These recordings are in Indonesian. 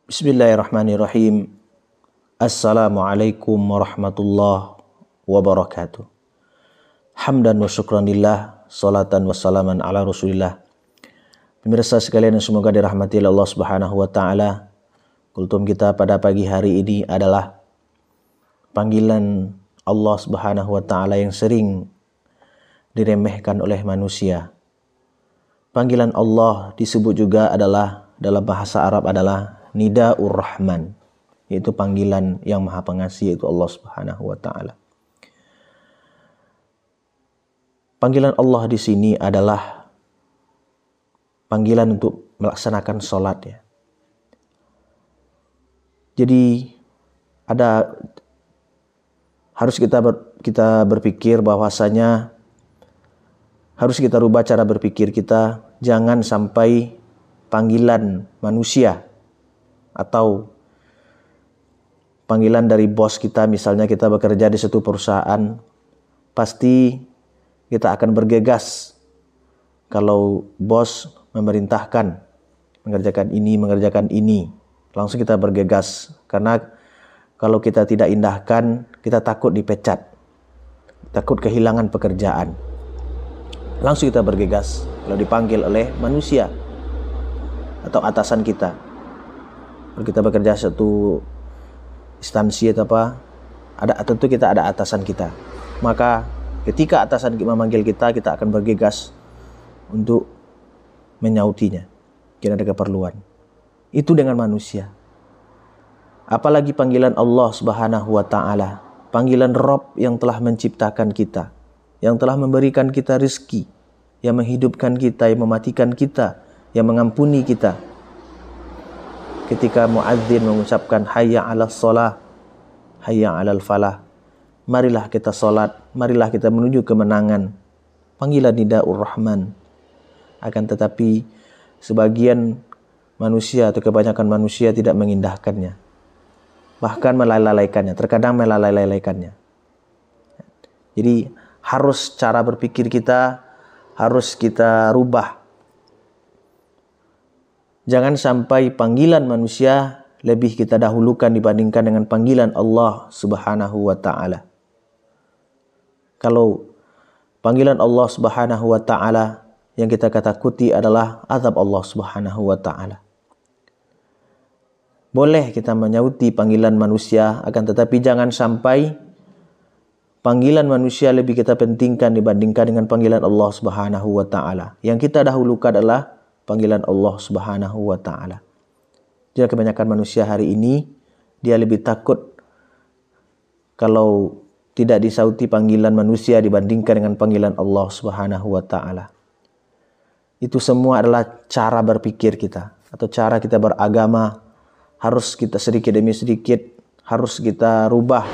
Bismillahirrahmanirrahim. Assalamualaikum warahmatullahi wabarakatuh. Hamdan wa syukranillah, salatan wa salaman ala rasulillah. Pemirsa sekalian yang semoga dirahmati Allah subhanahu wa ta'ala, kultum kita pada pagi hari ini adalah panggilan Allah subhanahu wa ta'ala yang sering diremehkan oleh manusia. Panggilan Allah disebut juga adalah dalam bahasa Arab adalah Nida'ur Rahman, yaitu panggilan yang maha pengasih, yaitu Allah subhanahu wa ta'ala. Panggilan Allah di sini adalah panggilan untuk melaksanakan sholat ya. Jadi harus kita berpikir bahwasanya harus kita rubah cara berpikir kita. Jangan sampai panggilan manusia atau panggilan dari bos kita, misalnya kita bekerja di suatu perusahaan, pasti kita akan bergegas kalau bos memerintahkan mengerjakan ini, langsung kita bergegas. Karena kalau kita tidak indahkan, kita takut dipecat, takut kehilangan pekerjaan. Langsung kita bergegas kalau dipanggil oleh manusia atau atasan kita. Kalau kita bekerja satu instansi atau apa, tentu kita ada atasan kita. Maka ketika atasan memanggil kita akan bergegas untuk menyautinya. Jika ada keperluan. Itu dengan manusia. Apalagi panggilan Allah subhanahu wa ta'ala. Panggilan Rabb yang telah menciptakan kita, yang telah memberikan kita rezeki, yang menghidupkan kita, yang mematikan kita, yang mengampuni kita. Ketika muadzin mengucapkan hayya 'alas shalah, hayya 'alal falah, marilah kita salat, marilah kita menuju kemenangan. Panggilan Nida'ur Rahman. Akan tetapi sebagian manusia atau kebanyakan manusia tidak mengindahkannya, bahkan melalaikannya, terkadang melalaikannya. Jadi harus cara berpikir kita harus kita rubah. Jangan sampai panggilan manusia lebih kita dahulukan dibandingkan dengan panggilan Allah subhanahu wa ta'ala. Kalau panggilan Allah subhanahu wa ta'ala yang kita takuti adalah azab Allah subhanahu wa ta'ala. Boleh kita menyauti panggilan manusia, akan tetapi jangan sampai panggilan manusia lebih kita pentingkan dibandingkan dengan panggilan Allah subhanahu wa ta'ala. Yang kita dahulukan adalah panggilan Allah subhanahu wa ta'ala. Jadi kebanyakan manusia hari ini, dia lebih takut kalau tidak disauti panggilan manusia dibandingkan dengan panggilan Allah subhanahu wa ta'ala. Itu semua adalah cara berpikir kita, atau cara kita beragama. Harus kita sedikit demi sedikit, harus kita rubah.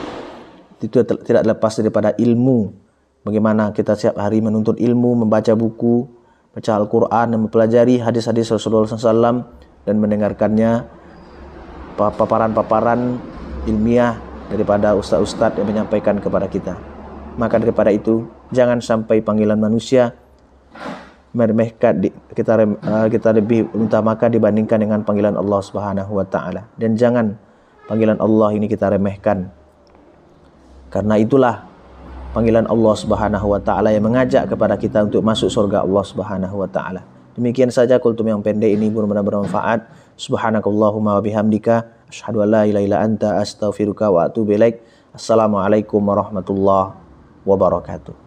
Itu tidak lepas daripada ilmu. Bagaimana kita setiap hari menuntut ilmu, membaca buku, baca Al-Quran, dan mempelajari hadis-hadis Rasulullah SAW, dan mendengarkannya, paparan-paparan ilmiah daripada ustaz-ustaz yang menyampaikan kepada kita. Maka daripada itu, jangan sampai panggilan manusia meremehkan, kita lebih utamakan dibandingkan dengan panggilan Allah Subhanahu wa ta'ala. Dan jangan panggilan Allah ini kita remehkan. Karena itulah panggilan Allah Subhanahu wa ta'ala yang mengajak kepada kita untuk masuk surga Allah Subhanahu wa ta'ala. Demikian saja kultum yang pendek ini, mudah-mudahan bermanfaat. Subhanakallahumma wa bihamdika asyhadu an la ilaha illa anta astaghfiruka wa atubu ilaik. Assalamualaikum warahmatullahi wabarakatuh.